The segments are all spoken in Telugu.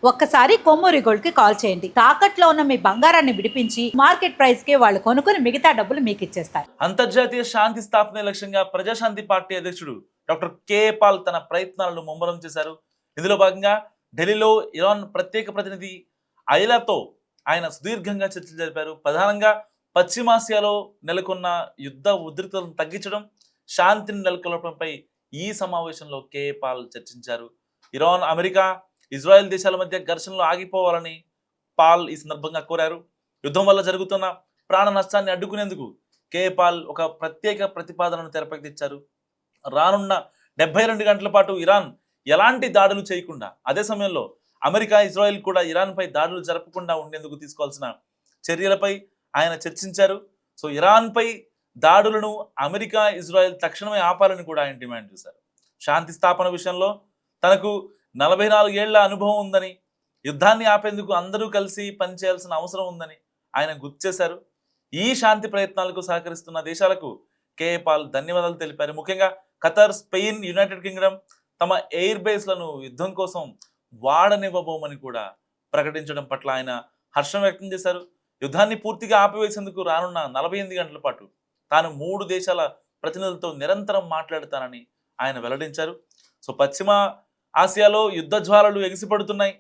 ఒక్కసారి కొమ్మూరి గోల్డ్ కి కాల్ చేయండి. తాకట్లో ఉన్న మీ బంగారాన్ని విడిపించి మార్కెట్ ప్రైస్ కి వాళ్ళు కొనుక్కుని మిగతా డబ్బులు మీకు ఇచ్చేస్తారు. అంతర్జాతీయ శాంతి స్థాపనే లక్ష్యంగా ప్రజాశాంతి పార్టీ అధ్యక్షుడు డాక్టర్ కే పాల్ తన ప్రయత్నాలను ముమ్మరం చేశారు. ఇందులో భాగంగా ఢిల్లీలో ఇరాన్ ప్రత్యేక ప్రతినిధి ఐలాతో ఆయన సుదీర్ఘంగా చర్చలు జరిపారు. ప్రధానంగా పశ్చిమాసియాలో నెలకొన్న యుద్ధ ఉద్రిక్తతలను తగ్గించడం, శాంతిని నెలకొల్పడంపై ఈ సమావేశంలో కే పాల్ చర్చించారు. ఇరాన్, అమెరికా, ఇజ్రాయెల్ దేశాల మధ్య ఘర్షణలు ఆగిపోవాలని పాల్ ఈ సందర్భంగా కోరారు. యుద్ధం వల్ల జరుగుతున్న ప్రాణ నష్టాన్ని అడ్డుకునేందుకు కే పాల్ ఒక ప్రత్యేక ప్రతిపాదనను తెరపైకి తెచ్చారు. రానున్న 72 గంటల పాటు ఇరాన్ ఎలాంటి దాడులు చేయకుండా, అదే సమయంలో అమెరికా, ఇజ్రాయెల్ కూడా ఇరాన్పై దాడులు జరపకుండా ఉండేందుకు తీసుకోవాల్సిన చర్యలపై ఆయన చర్చించారు. సో ఇరాన్పై దాడులను అమెరికా, ఇజ్రాయెల్ తక్షణమే ఆపాలని కూడా ఆయన డిమాండ్ చేశారు. శాంతి స్థాపన విషయంలో తనకు 44 ఏళ్ల అనుభవం ఉందని, యుద్ధాన్ని ఆపేందుకు అందరూ కలిసి పనిచేయాల్సిన అవసరం ఉందని ఆయన గుర్తు చేశారు. ఈ శాంతి ప్రయత్నాలకు సహకరిస్తున్న దేశాలకు కే పాల్ ధన్యవాదాలు తెలిపారు. ముఖ్యంగా ఖతర్, స్పెయిన్, యునైటెడ్ కింగ్డమ్ తమ ఎయిర్ బేస్లను యుద్ధం కోసం వాడనివ్వబోమని కూడా ప్రకటించడం పట్ల ఆయన హర్షం వ్యక్తం చేశారు. యుద్ధాన్ని పూర్తిగా ఆపివేసేందుకు రానున్న 48 గంటల పాటు తాను 3 దేశాల ప్రతినిధులతో నిరంతరం మాట్లాడతానని ఆయన వెల్లడించారు. సో పశ్చిమ ఆసియాలో యుద్ధ జ్వాలలు ఎగిసిపడుతున్నాయి.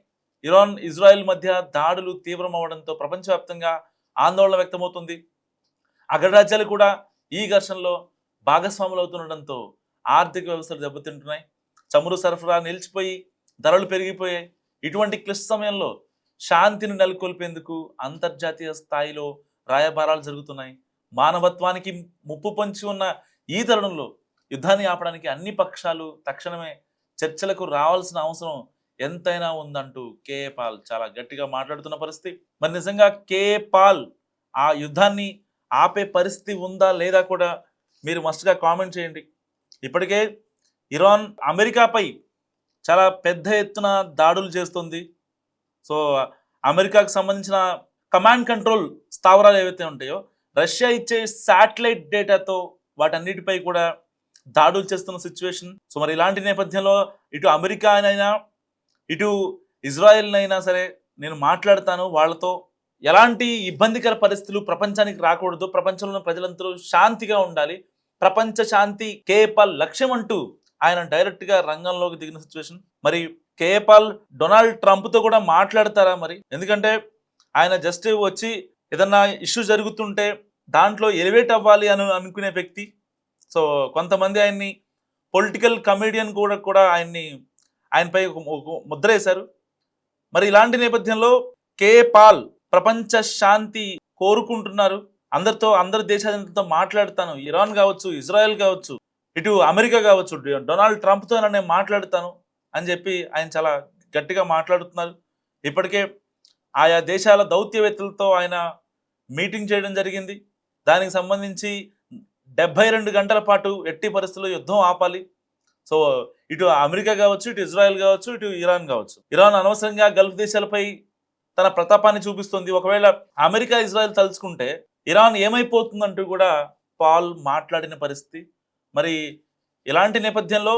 ఇరాన్, ఇజ్రాయెల్ మధ్య దాడులు తీవ్రమవడంతో ప్రపంచవ్యాప్తంగా ఆందోళన వ్యక్తమవుతుంది. అగ్రరాజ్యాలు కూడా ఈ ఘర్షణలో భాగస్వాములు అవుతుండటంతో ఆర్థిక వ్యవస్థలు దెబ్బతింటున్నాయి. చమురు సరఫరా నిలిచిపోయి ధరలు పెరిగిపోయాయి. ఇటువంటి క్లిష్ట సమయంలో శాంతిని నెలకొల్పేందుకు అంతర్జాతీయ స్థాయిలో రాయబారాలు జరుగుతున్నాయి. మానవత్వానికి ముప్పు పొంచి ఉన్న ఈ తరుణంలో యుద్ధాన్ని ఆపడానికి అన్ని పక్షాలు తక్షణమే చర్చలకు రావాల్సిన అవసరం ఎంతైనా ఉందంటూ కే పాల్ చాలా గట్టిగా మాట్లాడుతున్న పరిస్థితి. మరి నిజంగా కే పాల్ ఆ యుద్ధాన్ని ఆపే పరిస్థితి ఉందా లేదా కూడా మీరు మస్ట్గా కామెంట్ చేయండి. ఇప్పటికే ఇరాన్ అమెరికాపై చాలా పెద్ద ఎత్తున దాడులు చేస్తుంది. సో అమెరికాకు సంబంధించిన కమాండ్ కంట్రోల్ స్థావరాలు ఏవైతే ఉంటాయో, రష్యా ఇచ్చే శాటిలైట్ డేటాతో వాటన్నిటిపై కూడా దాడులు చేస్తున్న సిచ్యువేషన్. సో మరి ఇలాంటి నేపథ్యంలో ఇటు అమెరికా అయినా ఇటు ఇజ్రాయెల్ అయినా సరే నేను మాట్లాడతాను, వాళ్ళతో ఎలాంటి ఇబ్బందికర పరిస్థితులు ప్రపంచానికి రాకూడదు, ప్రపంచంలో ప్రజలందరూ శాంతిగా ఉండాలి, ప్రపంచ శాంతి కే పాల్ లక్ష్యం అంటూ ఆయన డైరెక్ట్ గా రంగంలోకి దిగిన సిచ్యువేషన్. మరి కే పాల్ డొనాల్డ్ ట్రంప్ తో కూడా మాట్లాడతారా మరి? ఎందుకంటే ఆయన జస్ట్ వచ్చి ఏదన్నా ఇష్యూ జరుగుతుంటే దాంట్లో ఎలివేట్ అవ్వాలి అని అనుకునే వ్యక్తి. సో కొంతమంది ఆయన్ని పొలిటికల్ కమెడియన్ కూడా ఆయనపై ఒక ముద్ర వేశారు. మరి ఇలాంటి నేపథ్యంలో కే పాల్ ప్రపంచ శాంతి కోరుకుంటున్నారు. అందరి దేశాధినేతలతో మాట్లాడతాను, ఇరాన్ కావచ్చు, ఇజ్రాయెల్ కావచ్చు, ఇటు అమెరికా కావచ్చు, డొనాల్డ్ ట్రంప్తో నేను మాట్లాడతాను అని చెప్పి ఆయన చాలా గట్టిగా మాట్లాడుతున్నారు. ఇప్పటికే ఆయా దేశాల దౌత్యవేత్తలతో ఆయన మీటింగ్ చేయడం జరిగింది. దానికి సంబంధించి 72 గంటల పాటు ఎట్టి పరిస్థితుల్లో యుద్ధం ఆపాలి. సో ఇటు అమెరికా కావచ్చు, ఇటు ఇజ్రాయెల్ కావచ్చు, ఇటు ఇరాన్ కావచ్చు. ఇరాన్ అనవసరంగా గల్ఫ్ దేశాలపై తన ప్రతాపాన్ని చూపిస్తుంది. ఒకవేళ అమెరికా, ఇజ్రాయెల్ తలుచుకుంటే ఇరాన్ ఏమైపోతుందంటూ కూడా పాల్ మాట్లాడిన పరిస్థితి. మరి ఇలాంటి నేపథ్యంలో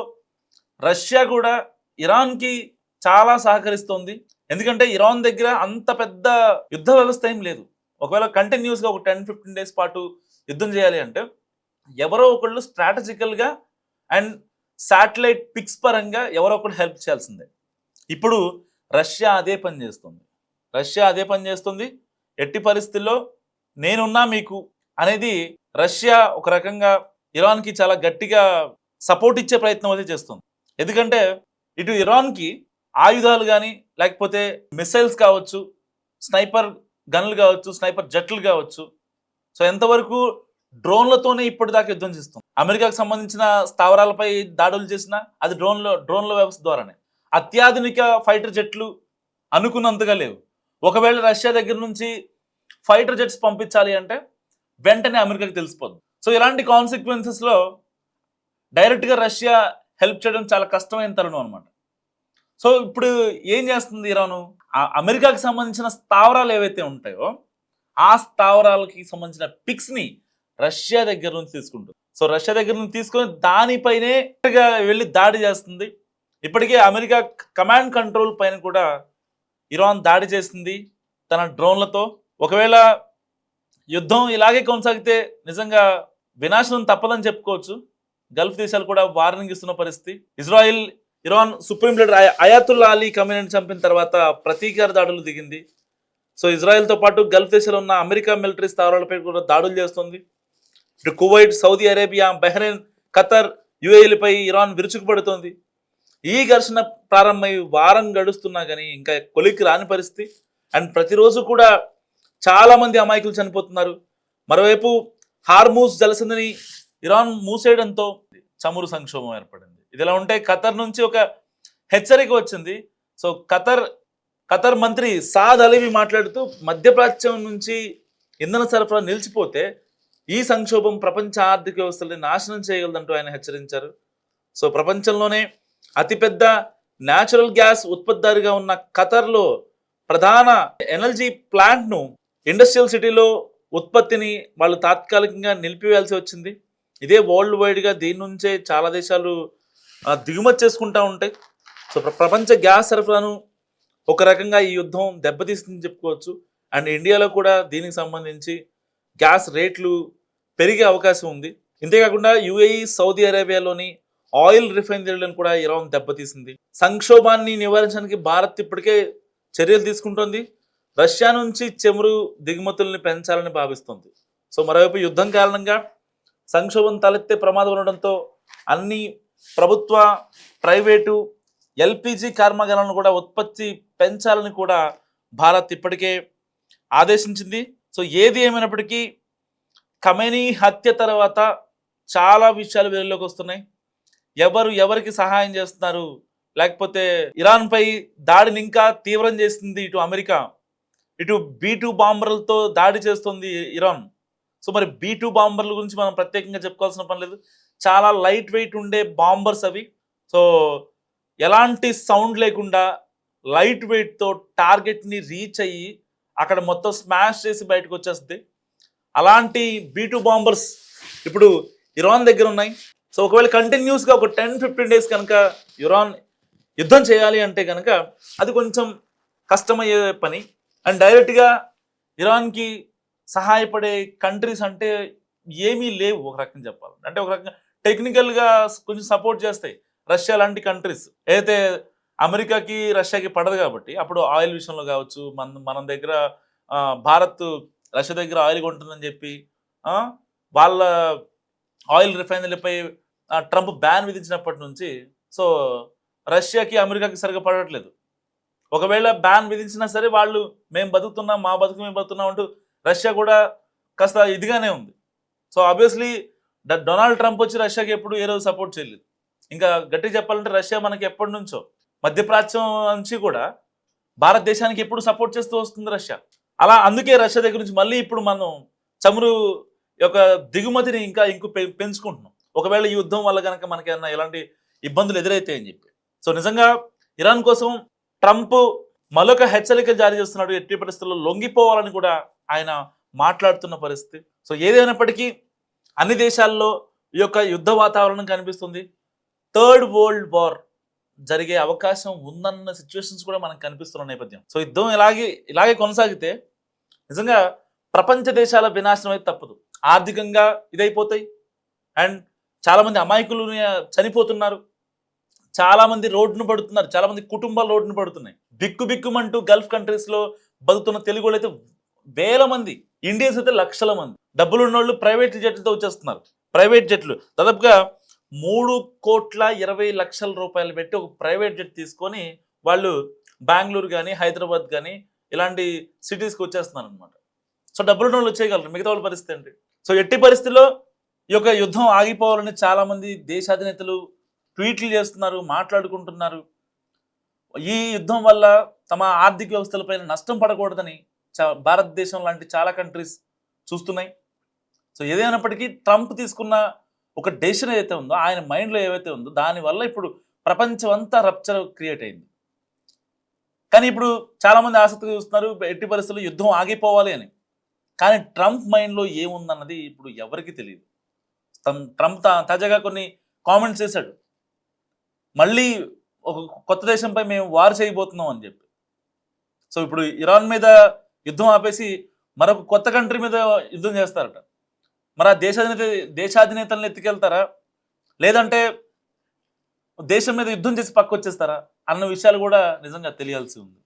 రష్యా కూడా ఇరాన్కి చాలా సహకరిస్తోంది. ఎందుకంటే ఇరాన్ దగ్గర అంత పెద్ద యుద్ధ వ్యవస్థ ఏం లేదు. ఒకవేళ కంటిన్యూస్గా ఒక 10-15 డేస్ పాటు యుద్ధం చేయాలి అంటే ఎవరో ఒకళ్ళు స్ట్రాటజికల్గా అండ్ శాటిలైట్ పిక్స్ పరంగా ఎవరో ఒకళ్ళు హెల్ప్ చేయాల్సిందే. ఇప్పుడు రష్యా అదే పని చేస్తుంది. ఎట్టి పరిస్థితుల్లో నేనున్నా మీకు అనేది రష్యా ఒక రకంగా ఇరాన్కి చాలా గట్టిగా సపోర్ట్ ఇచ్చే ప్రయత్నం అయితే చేస్తుంది. ఎందుకంటే ఇటు ఇరాన్కి ఆయుధాలు కానీ, లేకపోతే మిసైల్స్ కావచ్చు, స్నైపర్ గన్లు కావచ్చు, స్నైపర్ జట్లు కావచ్చు, సో ఎంతవరకు డ్రోన్లతోనే ఇప్పటిదాకా యుద్ధం చేస్తుంది. అమెరికాకు సంబంధించిన స్థావరాలపై దాడులు చేసినా అది డ్రోన్ల వ్యవస్థ ద్వారానే. అత్యాధునిక ఫైటర్ జెట్లు అనుకున్నంతగా లేవు. ఒకవేళ రష్యా దగ్గర నుంచి ఫైటర్ జెట్స్ పంపించాలి అంటే వెంటనే అమెరికాకి తెలిసిపోద్ది. సో ఇలాంటి కాన్సిక్వెన్సెస్లో డైరెక్ట్గా రష్యా హెల్ప్ చేయడం చాలా కష్టమైన తరుణం అనమాట. సో ఇప్పుడు ఏం చేస్తుంది ఇరాను? అమెరికాకి సంబంధించిన స్థావరాలు ఏవైతే ఉంటాయో ఆ స్థావరాలకి సంబంధించిన పిక్స్ని రష్యా దగ్గర నుంచి తీసుకుంటుంది. సో రష్యా దగ్గర నుంచి తీసుకొని దానిపైనే వెళ్ళి దాడి చేస్తుంది. ఇప్పటికే అమెరికా కమాండ్ కంట్రోల్ పైన కూడా ఇరాన్ దాడి చేసింది తన డ్రోన్లతో. ఒకవేళ యుద్ధం ఇలాగే కొనసాగితే నిజంగా వినాశనం తప్పదని చెప్పుకోవచ్చు. గల్ఫ్ దేశాలు కూడా వార్నింగ్ ఇస్తున్న పరిస్థితి. Israel Iran supreme leader Ayatollah Ali ఖమేనీని చంపిన తర్వాత ప్రతీకార దాడులు దిగింది. సో ఇజ్రాయెల్తో పాటు గల్ఫ్ దేశాల్లో ఉన్న అమెరికా మిలిటరీ స్థావరాలపై కూడా దాడులు చేస్తుంది. ఇటు Kuwait, Saudi Arabia, Bahrain, Qatar, యుఏఈలపై ఇరాన్ విరుచుకుపడుతోంది. ఈ ఘర్షణ ప్రారంభమై వారం గడుస్తున్నా కానీ ఇంకా కొలిక్కి రాని పరిస్థితి. అండ్ ప్రతిరోజు కూడా చాలా మంది అమాయకులు చనిపోతున్నారు. మరోవైపు హార్మూజ్ జలసంధిని ఇరాన్ మూసేయడంతో చమురు సంక్షోభం ఏర్పడింది. ఇదిలా ఉంటే ఖతర్ నుంచి ఒక హెచ్చరిక వచ్చింది. సో ఖతర్ మంత్రి సాద్ అలీవి మాట్లాడుతూ మధ్యప్రాచ్యం నుంచి ఇంధన సరఫరా నిలిచిపోతే ఈ సంక్షోభం ప్రపంచ ఆర్థిక వ్యవస్థల్ని నాశనం చేయగలదంటూ ఆయన హెచ్చరించారు. సో ప్రపంచంలోనే అతిపెద్ద న్యాచురల్ గ్యాస్ ఉత్పత్తిదారుగా ఉన్న ఖతర్లో ప్రధాన ఎనర్జీ ప్లాంట్ను ఇండస్ట్రియల్ సిటీలో ఉత్పత్తిని వాళ్ళు తాత్కాలికంగా నిలిపివేయాల్సి వచ్చింది. ఇదే వరల్డ్ వైడ్గా దీని నుంచే చాలా దేశాలు దిగుమతి చేసుకుంటూ ఉంటాయి. సో ప్రపంచ గ్యాస్ సరఫరాను ఒక రకంగా ఈ యుద్ధం దెబ్బతీస్తుందని చెప్పుకోవచ్చు. అండ్ ఇండియాలో కూడా దీనికి సంబంధించి గ్యాస్ రేట్లు పెరిగే అవకాశం ఉంది. ఇంతేకాకుండా యుఏఈ, సౌదీ అరేబియాలోని ఆయిల్ రిఫైనరీలను కూడా ఇరాన్ దెబ్బతీసింది. సంక్షోభాన్ని నివారించడానికి భారత్ ఇప్పటికే చర్యలు తీసుకుంటోంది. రష్యా నుంచి చమురు దిగుమతుల్ని పెంచాలని భావిస్తోంది. సో మరోవైపు యుద్ధం కారణంగా సంక్షోభం తలెత్తే ప్రమాదం ఉండడంతో అన్ని ప్రభుత్వ, ప్రైవేటు ఎల్పిజి కర్మాగారాలను కూడా ఉత్పత్తి పెంచాలని కూడా భారత్ ఇప్పటికే ఆదేశించింది. సో ఏది ఏమైనప్పటికీ ఖమేనీ హత్య తర్వాత చాలా విషయాలు వెలుగులోకి వస్తున్నాయి. ఎవరికి సహాయం చేస్తున్నారు, లేకపోతే ఇరాన్పై దాడిని ఇంకా తీవ్రం చేస్తుంది ఇటు అమెరికా, ఇటు B2 బాంబర్లతో దాడి చేస్తుంది ఇరాన్. సో మరి B2 బాంబర్ల గురించి మనం ప్రత్యేకంగా చెప్పుకోవాల్సిన పని లేదు. చాలా లైట్ వెయిట్ ఉండే బాంబర్స్ అవి. సో ఎలాంటి సౌండ్ లేకుండా లైట్ వెయిట్తో టార్గెట్ని రీచ్ అయ్యి అక్కడ మొత్తం స్మాష్ చేసి బయటకు వచ్చేస్తుంది. అలాంటి B2 బాంబర్స్ ఇప్పుడు ఇరాన్ దగ్గర ఉన్నాయి. సో ఒకవేళ కంటిన్యూస్గా ఒక 10-15 డేస్ కనుక ఇరాన్ యుద్ధం చేయాలి అంటే కనుక అది కొంచెం కష్టమయ్యే పని. అండ్ డైరెక్ట్గా ఇరాన్కి సహాయపడే కంట్రీస్ అంటే ఏమీ లేవు ఒక రకంగా చెప్పాలంటే. అంటే ఒక రకంగా టెక్నికల్గా కొంచెం సపోర్ట్ చేస్తాయి రష్యా లాంటి కంట్రీస్. అయితే అమెరికాకి రష్యాకి పడదు కాబట్టి అప్పుడు ఆయిల్ విషయంలో కావచ్చు, మన దగ్గర భారత్ రష్యా దగ్గర ఆయిల్ కొంటుందని చెప్పి వాళ్ళ ఆయిల్ రిఫైనరీలపై ట్రంప్ బ్యాన్ విధించినప్పటి నుంచి సో రష్యాకి అమెరికాకి సరిగా పడట్లేదు. ఒకవేళ బ్యాన్ విధించినా సరే వాళ్ళు మేము బతుకుతున్నాం, మా బతుకు మేము బతుకున్నాం అంటూ రష్యా కూడా కాస్త ఇదిగానే ఉంది. సో ఆబ్వియస్లీ డొనాల్డ్ ట్రంప్ వచ్చి రష్యాకి ఎప్పుడు ఏ రోజు సపోర్ట్ చేయలేదు. ఇంకా గట్టిగా చెప్పాలంటే రష్యా మనకి ఎప్పటి నుంచో మధ్యప్రాచ్యం నుంచి కూడా భారతదేశానికి ఎప్పుడు సపోర్ట్ చేస్తూ వస్తుంది రష్యా. అలా అందుకే రష్యా దగ్గర నుంచి మళ్ళీ ఇప్పుడు మనం చమురు యొక్క దిగుమతిని ఇంకా పెంచుకుంటున్నాం. ఒకవేళ ఈ యుద్ధం వల్ల కనుక మనకి ఏమన్నా ఎలాంటి ఇబ్బందులు ఎదురైతాయి అని చెప్పి. సో నిజంగా ఇరాన్ కోసం ట్రంప్ మరొక హెచ్చరిక జారీ చేస్తున్నాడు. ఎట్టి పరిస్థితుల్లో లొంగిపోవాలని కూడా ఆయన మాట్లాడుతున్న పరిస్థితి. సో ఏదైనప్పటికీ అన్ని దేశాల్లో ఈ యొక్క యుద్ధ వాతావరణం కనిపిస్తుంది. థర్డ్ వరల్డ్ వార్ జరిగే అవకాశం ఉందన్న సిచ్యువేషన్స్ కూడా మనకు కనిపిస్తున్న నేపథ్యం. సో యుద్ధం ఇలాగే కొనసాగితే నిజంగా ప్రపంచ దేశాల వినాశనం అయితే తప్పదు. ఆర్థికంగా ఇదైపోతాయి. అండ్ చాలామంది అమాయకులు చనిపోతున్నారు, చాలామంది రోడ్డును పడుతున్నారు, చాలామంది కుటుంబాలు రోడ్డును పడుతున్నాయి. బిక్కుమంటూ గల్ఫ్ కంట్రీస్లో బతుకుతున్న తెలుగు వాళ్ళు అయితే వేల మంది, ఇండియన్స్ అయితే లక్షల మంది. డబ్బులు ఉన్న వాళ్ళు ప్రైవేట్ జెట్లతో వచ్చేస్తున్నారు. ప్రైవేట్ జెట్లు దాదాపుగా 3,20,00,000 రూపాయలు పెట్టి ఒక ప్రైవేట్ జెట్ తీసుకొని వాళ్ళు బెంగళూరు కానీ, హైదరాబాద్ కానీ ఇలాంటి సిటీస్కి వచ్చేస్తున్నారు అనమాట. సో డబ్బులు వాళ్ళు వచ్చేయగలరు, మిగతా వాళ్ళ పరిస్థితి ఏంటి? సో ఎట్టి పరిస్థితుల్లో ఈ యొక్క యుద్ధం ఆగిపోవాలని చాలామంది దేశాధినేతలు ట్వీట్లు చేస్తున్నారు, మాట్లాడుకుంటున్నారు. ఈ యుద్ధం వల్ల తమ ఆర్థిక వ్యవస్థలపైన నష్టం పడకూడదని భారతదేశం లాంటి చాలా కంట్రీస్ చూస్తున్నాయి. సో ఏదైనప్పటికీ ట్రంప్ తీసుకున్న ఒక డెసిషన్ ఏదైతే ఉందో, ఆయన మైండ్లో ఏవైతే ఉందో దానివల్ల ఇప్పుడు ప్రపంచం అంతా రప్చర్ క్రియేట్ అయింది. కానీ ఇప్పుడు చాలామంది ఆసక్తిగా చూస్తున్నారు ఎట్టి పరిస్థితుల్లో యుద్ధం ఆగిపోవాలి అని. కానీ ట్రంప్ మైండ్లో ఏముందన్నది ఇప్పుడు ఎవరికి తెలియదు. ట్రంప్ తాజాగా కొన్ని కామెంట్స్ చేశాడు. మళ్ళీ ఒక కొత్త దేశంపై మేము వార్ చేయబోతున్నాం అని చెప్పి. సో ఇప్పుడు ఇరాన్ మీద యుద్ధం ఆపేసి మరొక కొత్త కంట్రీ మీద యుద్ధం చేస్తారట. మరి ఆ దేశాధినేతలను ఎత్తుకెళ్తారా, లేదంటే దేశం మీద యుద్ధం చేసి పక్క వచ్చేస్తారా అన్న విషయాలు కూడా నిజంగా తెలియాల్సి ఉంది.